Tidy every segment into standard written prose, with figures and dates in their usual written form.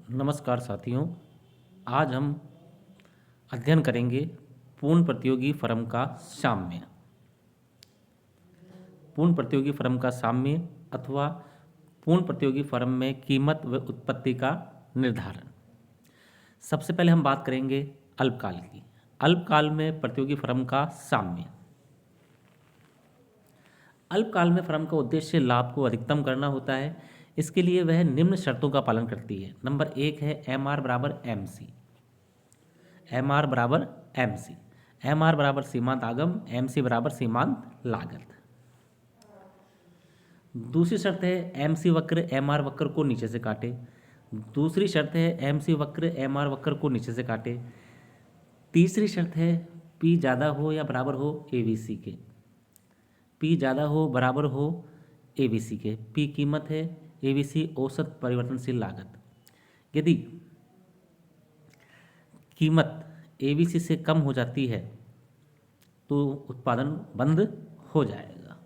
नमस्कार साथियों। आज हम अध्ययन करेंगे पूर्ण प्रतियोगी फर्म का साम्य। पूर्ण प्रतियोगी फर्म का साम्य अथवा पूर्ण प्रतियोगी फर्म में कीमत व उत्पत्ति का निर्धारण। सबसे पहले हम बात करेंगे अल्पकाल की। अल्पकाल में प्रतियोगी फर्म का साम्य। अल्पकाल में फर्म का उद्देश्य लाभ को अधिकतम करना होता है। इसके लिए वह निम्न शर्तों का पालन करती है। नंबर 1 है एम आर बराबर एम सी। एम आर बराबर एम सी। एम आर बराबर सीमांत आगम, एम सी बराबर सीमांत लागत। दूसरी शर्त है एम सी वक्र एम आर वक्र को नीचे से काटे। दूसरी शर्त है एम सी वक्र एम आर वक्र को नीचे से काटे। तीसरी शर्त है पी ज़्यादा हो या बराबर हो ए बी सी के। पी ज़्यादा हो बराबर हो ए बी सी के। पी कीमत है, ए बी सी औसत परिवर्तनशील लागत। यदि कीमत ए बी सी से कम हो जाती है तो उत्पादन बंद हो जाएगा।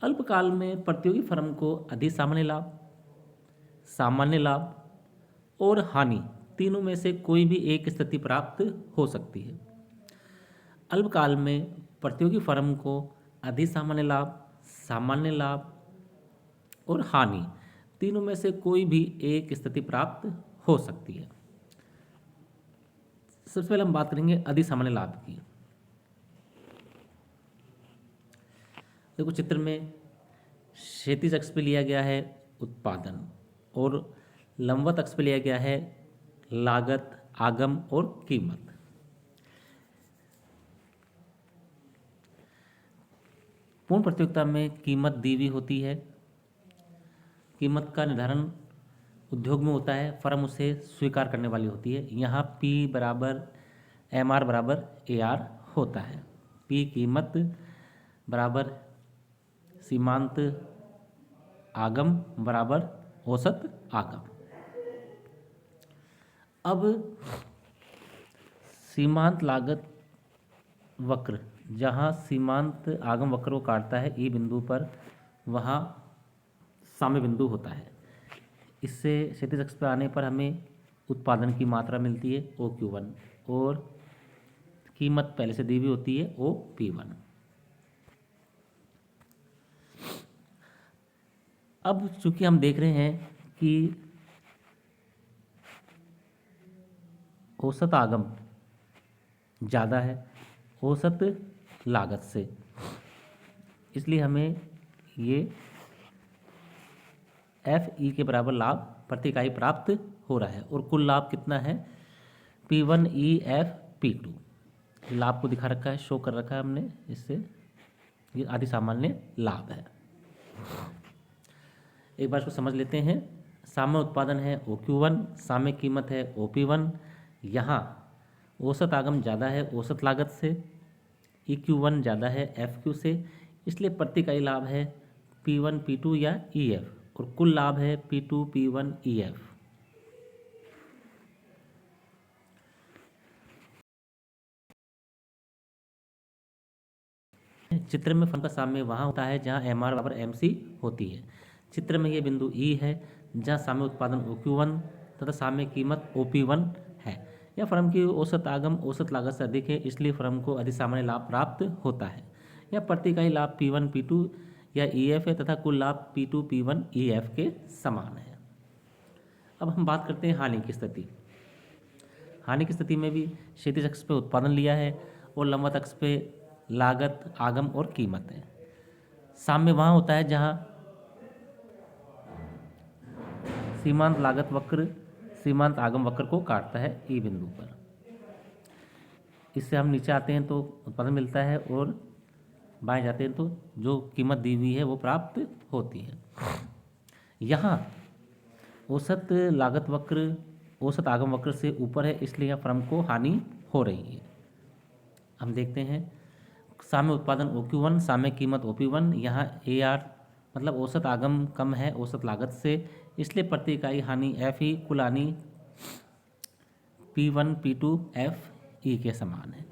अल्पकाल में प्रतियोगी फर्म को अधिसामान्य लाभ, सामान्य लाभ और हानि तीनों में से कोई भी एक स्थिति प्राप्त हो सकती है। अल्पकाल में प्रतियोगी फर्म को अधिसामान्य लाभ, सामान्य लाभ और हानि तीनों में से कोई भी एक स्थिति प्राप्त हो सकती है। सबसे पहले हम बात करेंगे अधिसामान्य लाभ की। देखो चित्र में क्षैतिज अक्ष पे लिया गया है उत्पादन और लंबवत अक्ष पे लिया गया है लागत, आगम और कीमत। पूर्ण प्रतियोगिता में कीमत दी हुई होती है। कीमत का निर्धारण उद्योग में होता है, फर्म उसे स्वीकार करने वाली होती है। यहाँ P बराबर एम आर बराबर ए आर होता है। P कीमत बराबर सीमांत आगम बराबर औसत आगम। अब सीमांत लागत वक्र, जहाँ सीमांत आगम वक्र को काटता है ई बिंदु पर, वहाँ साम्य बिंदु होता है। इससे क्षैतिज अक्ष पर आने पर हमें उत्पादन की मात्रा मिलती है ओ क्यू वन और कीमत पहले से दी हुई होती है ओ पी वन। अब चूंकि हम देख रहे हैं कि औसत आगम ज़्यादा है औसत लागत से, इसलिए हमें ये एफ ई के बराबर लाभ प्रति इकाई प्राप्त हो रहा है। और कुल लाभ कितना है? P one E F P two. लाभ को दिखा रखा है, शो कर रखा है हमने, इससे ये आदि सामान्य लाभ है। एक बार इसको समझ लेते हैं। साम्य उत्पादन है ओ क्यू वन, साम्य कीमत है ओ पी वन। यहाँ औसत आगम ज़्यादा है औसत लागत से, ई क्यू वन ज़्यादा है एफ क्यू से, इसलिए प्रति इकाई लाभ है पी वन पी टू या ई एफ, और कुल लाभ है P two P one E F. चित्र में फर्म का साम्य वहाँ होता है जहाँ एम आर बराबर एम सी होती है। चित्र में ये बिंदु ई है जहाँ साम्य उत्पादन ओ क्यू वन तथा साम्य कीमत ओ पी वन है। यह फर्म की औसत आगम औसत लागत से अधिक है, इसलिए फर्म को अधिसामान्य लाभ प्राप्त होता है। यह प्रति इकाई लाभ पी वन पी टू या ई एफ है तथा कुल लाभ P two P one E F के समान है। अब हम बात करते हैं हानि की स्थिति। हानि की स्थिति में भी क्षैतिज अक्ष पे उत्पादन लिया है और लंबवत अक्ष पे लागत, आगम और कीमत है। साम्य वहाँ होता है जहाँ सीमांत लागत वक्र सीमांत आगम वक्र को काटता है ई बिंदु पर। इससे हम नीचे आते हैं तो उत्पादन मिलता है और बाएं जाते हैं तो जो कीमत दी हुई है वो प्राप्त होती है। यहाँ औसत लागत वक्र औसत आगम वक्र से ऊपर है, इसलिए यह फर्म को हानि हो रही है। हम देखते हैं साम्य उत्पादन ओ क्यू वन, साम्य कीमत ओ पी वन। यहाँ ए आर मतलब औसत आगम कम है औसत लागत से, इसलिए प्रति इकाई हानि एफ ई, कुल हानि P one P two F E के समान है।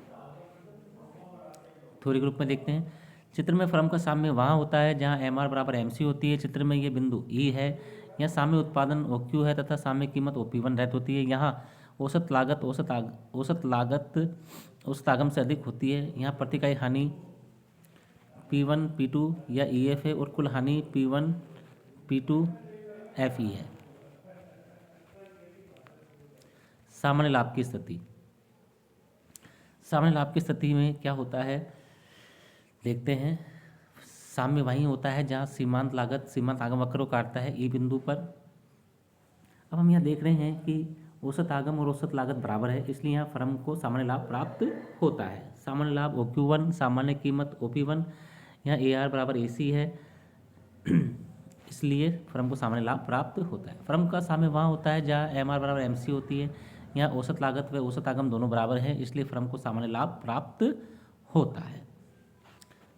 थ्योरी ग्रुप में देखते हैं। चित्र में फर्म का साम्य वहाँ होता है जहाँ एम आर बराबर एम सी होती है। चित्र में ये बिंदु ई है, यहाँ साम्य उत्पादन OQ है तथा साम्य कीमत OP1 रहती होती है। यहाँ औसत लागत औसत आगम से अधिक होती है। यहाँ प्रति इकाई हानि P1 P2 या EF है और कुल हानि P1 P2 FE है। सामान्य लाभ की स्थिति, सामान्य लाभ की स्थिति में क्या होता है देखते हैं। साम्य वहीं होता है जहाँ सीमांत लागत सीमांत आगम वक्र को काटता है ई बिंदु पर। अब हम यहाँ देख रहे हैं कि औसत आगम और औसत लागत बराबर है, इसलिए यहाँ फर्म को सामान्य लाभ प्राप्त होता है। सामान्य लाभ OQ1, सामान्य कीमत OP1, यहाँ AR बराबर AC है इसलिए फर्म को सामान्य लाभ प्राप्त होता है। फर्म का साम्य वहाँ होता है जहाँ MR बराबर MC होती है। यहाँ औसत लागत व औसत आगम दोनों बराबर हैं, इसलिए फर्म को सामान्य लाभ प्राप्त होता है।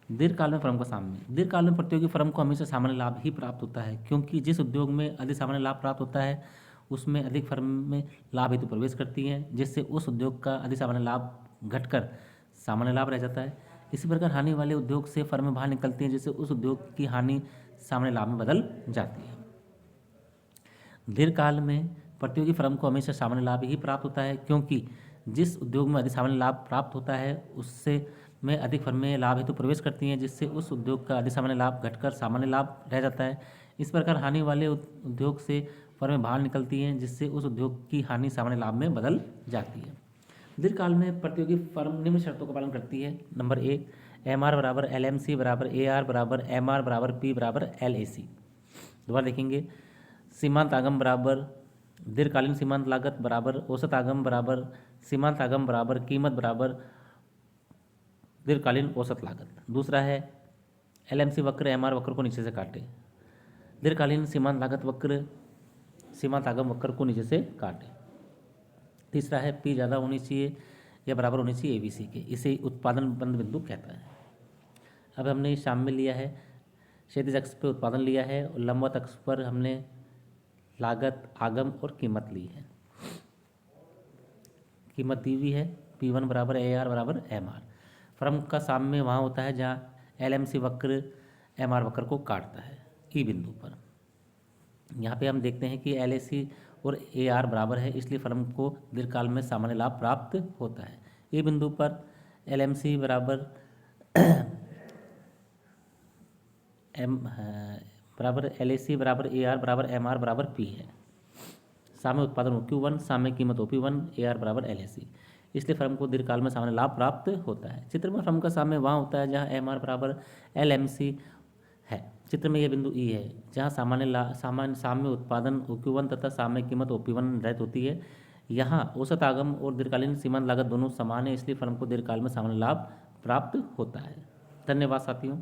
दीर्घकाल में फर्म का साम्य, दीर्घकाल में प्रतियोगी फर्म को हमेशा सामान्य लाभ ही प्राप्त होता है, क्योंकि जिस उद्योग में अधिक सामान्य लाभ प्राप्त होता है उसमें अधिक फर्म में लाभ हेतु प्रवेश करती हैं, जिससे उस उद्योग का अधिक सामान्य लाभ घटकर सामान्य लाभ रह जाता है। इसी प्रकार हानि वाले उद्योग से फर्में बाहर निकलती हैं, जिससे उस उद्योग की हानि सामान्य लाभ में बदल जाती है। दीर्घकाल में प्रतियोगी फर्म को हमेशा सामान्य लाभ ही प्राप्त होता है, क्योंकि जिस उद्योग में अधिक सामान्य लाभ प्राप्त होता है उससे में अधिक फर्में लाभ हेतु प्रवेश करती हैं, जिससे उस उद्योग का अधिक सामान्य लाभ घटकर सामान्य लाभ रह जाता है। इस प्रकार हानि वाले उद्योग से फर्में बाहर निकलती हैं, जिससे उस उद्योग की हानि सामान्य लाभ में बदल जाती है। दीर्घकाल में प्रतियोगी फर्म निम्न शर्तों का पालन करती है। नंबर 1, MR बराबर LMC बराबर AR बराबर MR बराबर P बराबर LAC। दोबारा देखेंगे, सीमांत आगम बराबर दीर्घकालीन सीमांत लागत बराबर औसत आगम बराबर सीमांत आगम बराबर कीमत बराबर दीर्घकालीन औसत लागत। दूसरा है LMC वक्र MR वक्र को नीचे से काटे। दीर्घकालीन सीमांत लागत वक्र सीमांत आगम वक्र को नीचे से काटे। तीसरा है P ज़्यादा होनी चाहिए या बराबर होनी चाहिए ABC के, इसे उत्पादन बंद बिंदु कहता है। अब हमने शामिल लिया है, क्षैतिज अक्ष पर उत्पादन लिया है और लंबवत अक्ष पर हमने लागत आगम और कीमत ली है। कीमत दी हुई है P1 बराबर AR बराबर MR। फर्म का साम्य वहाँ होता है जहाँ LMC वक्र MR वक्र को काटता है ई बिंदु पर। यहाँ पे हम देखते हैं कि LAC और AR बराबर है, इसलिए फर्म को दीर्घकाल में सामान्य लाभ प्राप्त होता है। ई बिंदु पर LMC बराबर LAC बराबर AR बराबर MR बराबर P है। साम्य उत्पादन OQ1, साम्य कीमत OP1, AR बराबर LAC, इसलिए फर्म को दीर्घकाल में सामान्य लाभ प्राप्त होता है। चित्र में फर्म का साम्य वहाँ होता है जहाँ MR बराबर LMC है। चित्र में यह बिंदु E है जहाँ साम्य उत्पादन OQ1 तथा साम्य कीमत OP1 रहती होती है। यहाँ औसत आगम और दीर्घकालीन सीमांत लागत दोनों समान है, इसलिए फर्म को दीर्घकाल में सामान्य लाभ प्राप्त होता है। धन्यवाद साथियों।